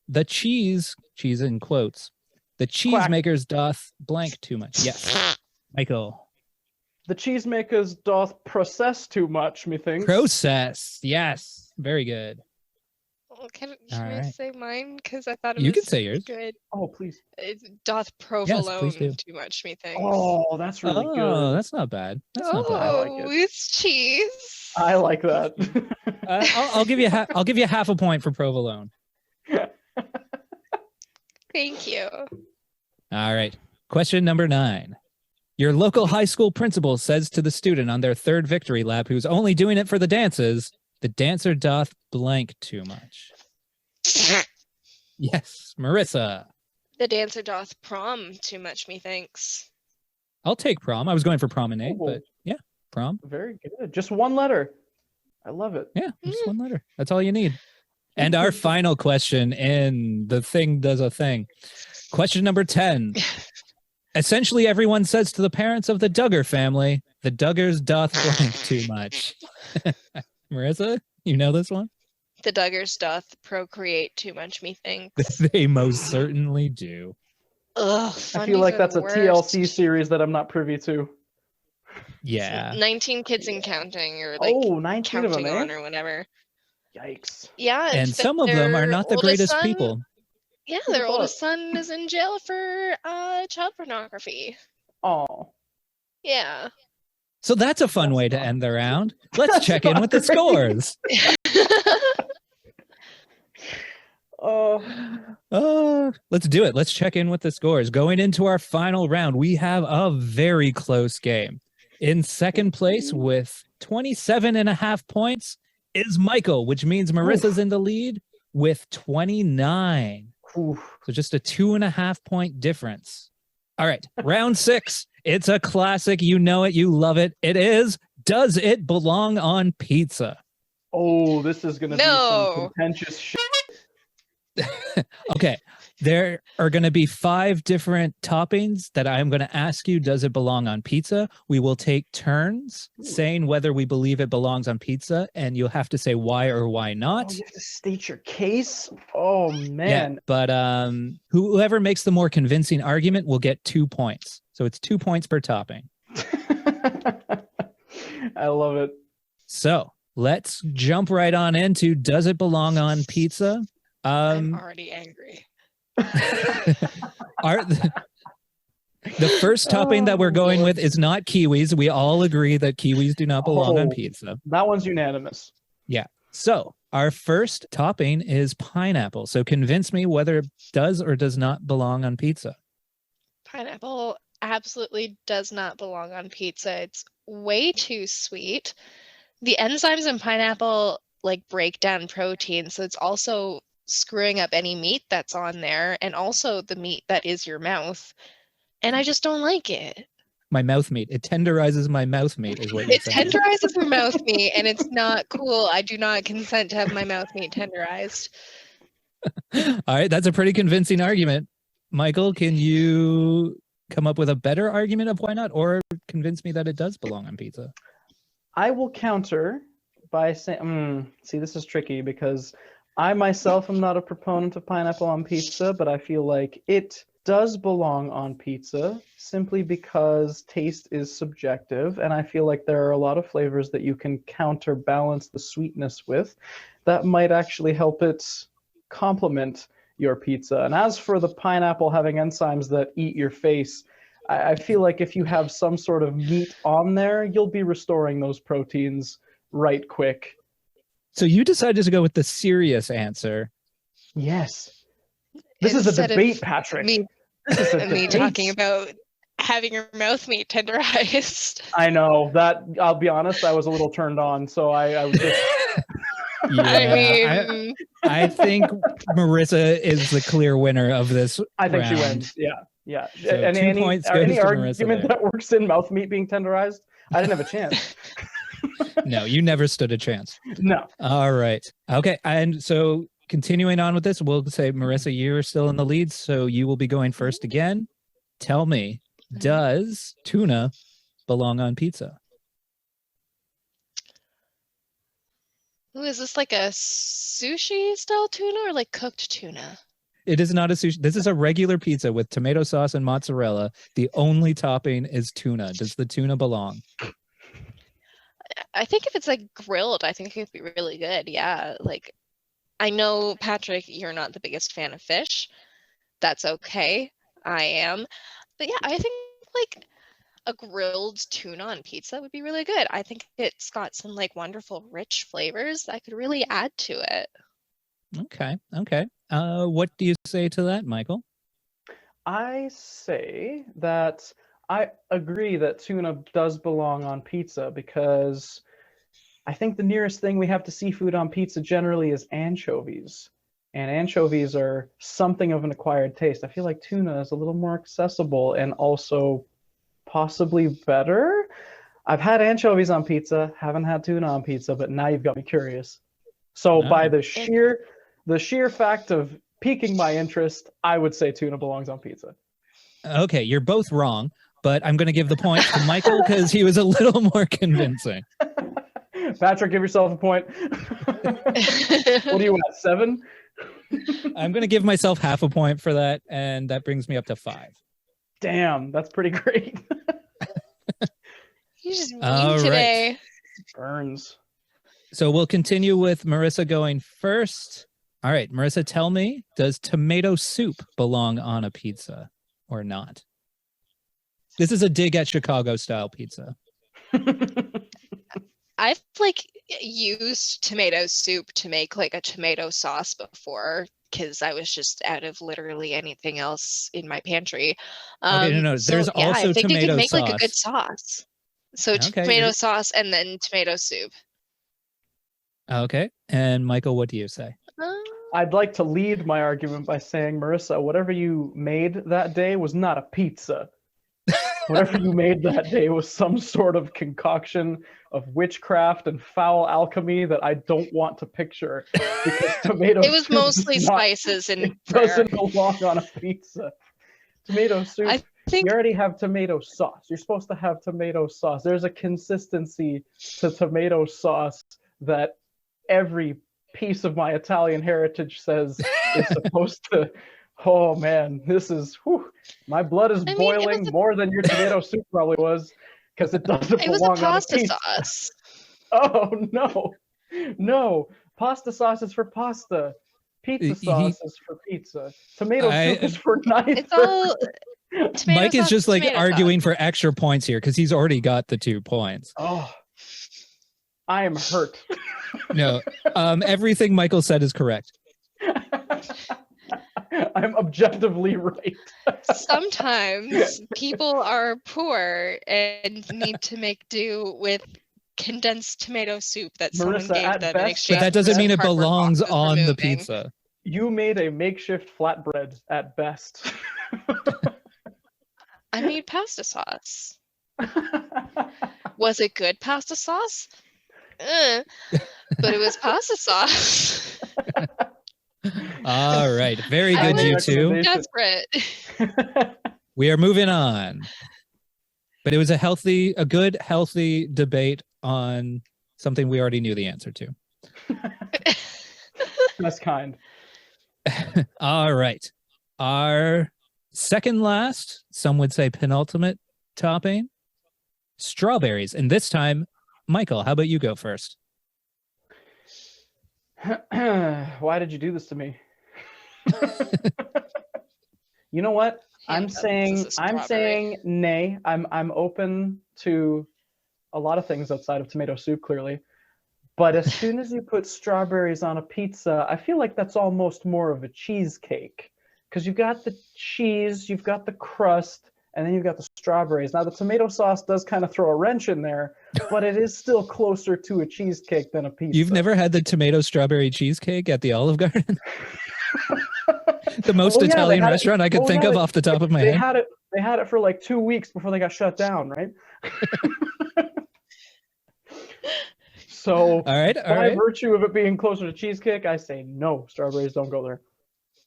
the cheese in quotes, the cheesemakers doth blank too much. Yes. Michael. The cheesemakers doth process too much, methinks. Process. Yes. Very good. Well, can All I right. say mine? Because I thought it You was can say yours. good. Oh, please. It doth please provolone do. too much, methinks. Oh, that's really Oh, good. that's not bad. That's not Oh, bad. I like it. it's cheese. I like that. I'll give you I'll give you half a point for provolone. Thank you. All right. Question number 9. Your local high school principal says to the student on their third victory lap who's only doing it for the dances, the dancer doth blank too much. Yes, Marissa. The dancer doth prom too much, methinks. I'll take prom. I was going for promenade, Ooh. but yeah, prom. Very good. Just one letter. I love it. Yeah, just one letter. That's all you need. And our final question in The Thing Does a Thing. Question number 10. Essentially, everyone says to the parents of the Duggar family, the Duggars doth blank too much. Marissa, you know this one? The Duggars doth procreate too much, methinks. They most certainly do. Ugh, I feel like that's a TLC series that I'm not privy to. Yeah. 19 kids and counting, or like 19 of them, on or whatever. Yikes. Yeah, And some of them are not the greatest people. Yeah, their oldest son is in jail for child pornography. Oh. Yeah. So that's a fun way to end the round. Let's check in with the scores. Let's do it. Let's check in with the scores. Going into our final round, we have a very close game. In second place with 27.5 points is Michael, which means Marissa's in the lead with 29. So just a 2.5 point difference. All right, round 6. It's a classic. You know it. You love it. It is, does it belong on pizza? Oh, this is going to be some contentious shit. Okay, there are going to be 5 different toppings that I'm going to ask you, does it belong on pizza? We will take turns saying whether we believe it belongs on pizza, and you'll have to say why or why not. Oh, you have to state your case? Oh, man. Yeah, but whoever makes the more convincing argument will get 2 points. So it's 2 points per topping. I love it. So let's jump right on into, does it belong on pizza? I'm already angry. The first topping that we're going with is not kiwis. We all agree that kiwis do not belong on pizza. That one's unanimous. Yeah. So our first topping is pineapple. So convince me whether it does or does not belong on pizza. Pineapple absolutely does not belong on pizza. It's way too sweet. The enzymes in pineapple like break down protein, so it's also screwing up any meat that's on there, and also the meat that is your mouth. And I just don't like it. My mouth meat. It tenderizes my mouth meat is what you're saying. It tenderizes my mouth meat, and it's not cool. I do not consent to have my mouth meat tenderized. All right, that's a pretty convincing argument. Michael, can you come up with a better argument of why not, or convince me that it does belong on pizza? I will counter by saying, see, this is tricky because I myself am not a proponent of pineapple on pizza, but I feel like it does belong on pizza simply because taste is subjective, and I feel like there are a lot of flavors that you can counterbalance the sweetness with that might actually help it complement your pizza. And as for the pineapple having enzymes that eat your face, I feel like if you have some sort of meat on there, you'll be restoring those proteins right quick. So you decided to go with the serious answer. Yes. This is a debate, Patrick. Me talking about having your mouth meat tenderized. I know that. I'll be honest, I was a little turned on, so I was just. Yeah, I think Marissa is the clear winner of this. I think round. she wins. Yeah. So any points goes any to argument Marissa that works in mouth meat being tenderized? I didn't have a chance. No, you never stood a chance. No. All right. Okay. And so continuing on with this, we'll say, Marissa, you're still in the lead, so you will be going first again. Tell me, does tuna belong on pizza? Ooh, is this like a sushi style tuna or like cooked tuna? It is not a sushi. This is a regular pizza with tomato sauce and mozzarella. The only topping is tuna. Does the tuna belong? I think if it's like grilled, I think it could be really good. Yeah. Like, I know, Patrick, you're not the biggest fan of fish. That's okay. I am. But yeah, I think like a grilled tuna on pizza would be really good. I think it's got some like wonderful rich flavors that could really add to it. Okay. What do you say to that, Michael? I say that I agree that tuna does belong on pizza because I think the nearest thing we have to seafood on pizza generally is anchovies. and anchovies are something of an acquired taste. I feel like tuna is a little more accessible and also possibly better. I've had anchovies on pizza, haven't had tuna on pizza, but now you've got me curious. So by the sheer fact of piquing my interest, I would say tuna belongs on pizza. Okay, you're both wrong, but I'm going to give the point to Michael because he was a little more convincing. Patrick, give yourself a point. What are you at, 7? I'm going to give myself half a point for that, and that brings me up to 5. Damn, that's pretty great. You're just mean today. Right. Burns. So we'll continue with Marissa going first. All right, Marissa, tell me, does tomato soup belong on a pizza or not? This is a dig at Chicago-style pizza. I've like used tomato soup to make like a tomato sauce before because I was just out of literally anything else in my pantry. Okay, no. There's also I think tomato you could make sauce. like a good sauce. So Okay, tomato sauce and then tomato soup. Okay, and Michael, what do you say? I'd like to lead my argument by saying, Marissa, whatever you made that day was not a pizza. Whatever you made that day was some sort of concoction of witchcraft and foul alchemy that I don't want to picture. Because tomato It was soup mostly spices and doesn't belong on a pizza. Tomato soup. I think You already have tomato sauce. You're supposed to have tomato sauce. There's a consistency to tomato sauce that every piece of my Italian heritage says is supposed to. Oh man, this is my blood is boiling more than your tomato soup probably was, because it doesn't it was belong a pasta on a pizza. sauce. Oh no, pasta sauce is for pasta. Pizza sauce is for pizza. Tomato soup is for neither. It's all Mike is just like arguing sauce. for extra points here because he's already got the 2 points. Oh, I am hurt. No, everything Michael said is correct. I'm objectively right. Sometimes people are poor and need to make do with condensed tomato soup that someone Marissa, gave at them in best, exchange. But that doesn't for mean it cardboard belongs boxes on the removing. pizza. You made a makeshift flatbread at best. I made pasta sauce. Was it good pasta sauce? But it was pasta sauce. All right. Very good, you two. Desperate. We are moving on. But it was a good, healthy debate on something we already knew the answer to. That's kind. All right. Our second last, some would say penultimate topping, strawberries. And this time, Michael, how about you go first? Why did you do this to me? You know what? I'm saying nay. I'm open to a lot of things outside of tomato soup, clearly. But as soon as you put strawberries on a pizza, I feel like that's almost more of a cheesecake. Because you've got the cheese, you've got the crust, and then you've got the strawberries. Now, the tomato sauce does kind of throw a wrench in there, but it is still closer to a cheesecake than a pizza. You've never had the tomato strawberry cheesecake at the Olive Garden? The most Italian restaurant I could think of off the top of my head. They had it for like 2 weeks before they got shut down, right? So, by virtue of it being closer to cheesecake, I say no, strawberries don't go there.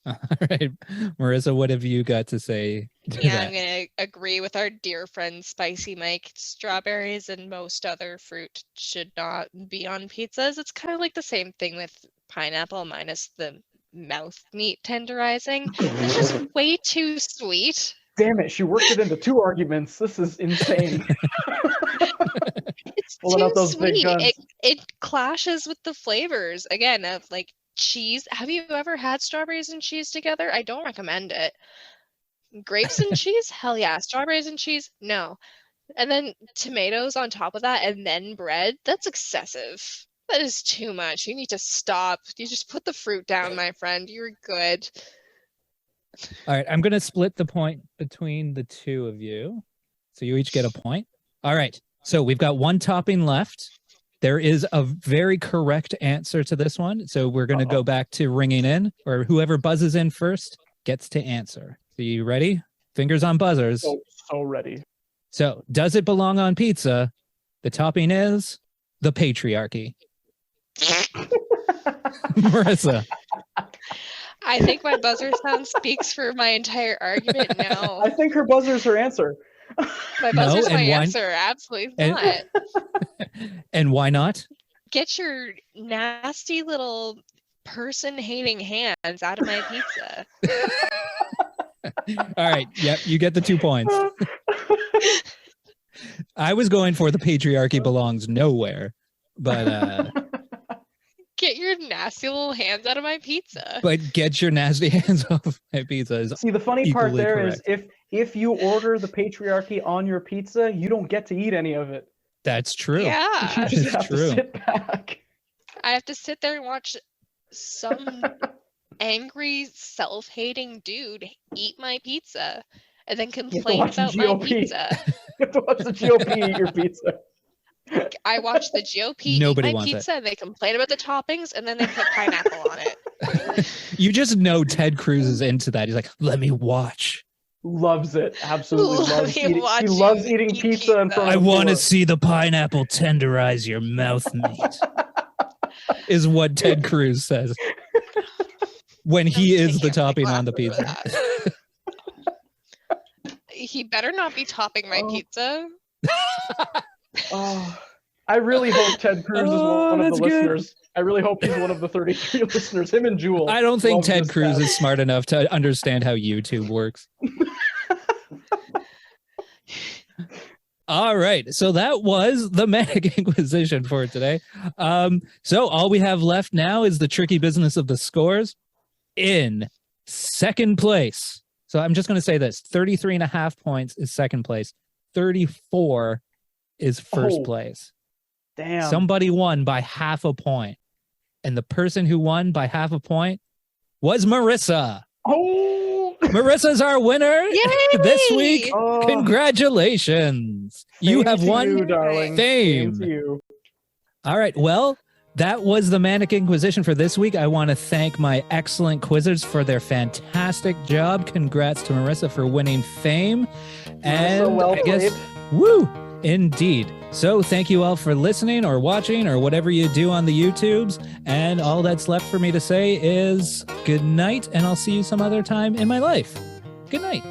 All right. Marissa, what have you got to say to that? I'm going to agree with our dear friend Spicy Mike. Strawberries and most other fruit should not be on pizzas. It's kind of like the same thing with pineapple minus the mouth meat tenderizing. It's just way too sweet. Damn it, she worked it into 2 arguments. This is insane. It's Pulling too out those sweet. big guns. It clashes with the flavors, again, of like cheese. Have you ever had strawberries and cheese together? I don't recommend it. Grapes and cheese? Hell yeah. Strawberries and cheese? No. And then tomatoes on top of that and then bread? That's excessive. That is too much. You need to stop. You just put the fruit down, my friend. You're good. All right. I'm going to split the point between the 2 of you. So you each get a point. All right. So we've got 1 topping left. There is a very correct answer to this one. So we're going to go back to ringing in, or whoever buzzes in first gets to answer. So you ready? Fingers on buzzers. So ready. So does it belong on pizza? The topping is the patriarchy. Marissa. I think my buzzer sound speaks for my entire argument now. I think her buzzer's her answer. My buzzer's my answer. Absolutely not. And why not? Get your nasty little person-hating hands out of my pizza. All right. Yep. You get the 2 points. I was going for the patriarchy belongs nowhere, but get your nasty little hands out of my pizza. But get your nasty hands off my pizza. See, the funny part there correct. is if you order the patriarchy on your pizza, you don't get to eat any of it. That's true. Yeah. You just have to sit back. I have to sit there and watch some angry, self-hating dude eat my pizza and then complain about my pizza. You have to watch the GOP eat your pizza. I watch the GOP eat my pizza, and they complain about the toppings, and then they put pineapple on it. You just know Ted Cruz is into that. He's like, let me watch. Loves it. Absolutely loves He loves eating pizza in front of I want to see the pineapple tenderize your mouth meat. Is what Ted Cruz says when he is the topping on the pizza. He better not be topping my pizza. Oh, I really hope Ted Cruz is one of the listeners. I really hope he's one of the 33 listeners. Him and Jewel. I don't think Ted Cruz is smart enough to understand how YouTube works. All right. So that was the Manic Inquisition for today. So all we have left now is the tricky business of the scores. In second place. So I'm just going to say this. 33.5 points is second place. 34 is first place. Damn. Somebody won by half a point. And the person who won by half a point was Marissa. Oh, Marissa's our winner this week. Oh. Congratulations. You have won darling. fame. To you. All right. Well, that was the Manic Inquisition for this week. I want to thank my excellent quizzers for their fantastic job. Congrats to Marissa for winning fame. And well I guess, woo, indeed. So thank you all for listening or watching or whatever you do on the YouTubes. And all that's left for me to say is good night, and I'll see you some other time in my life. Good night.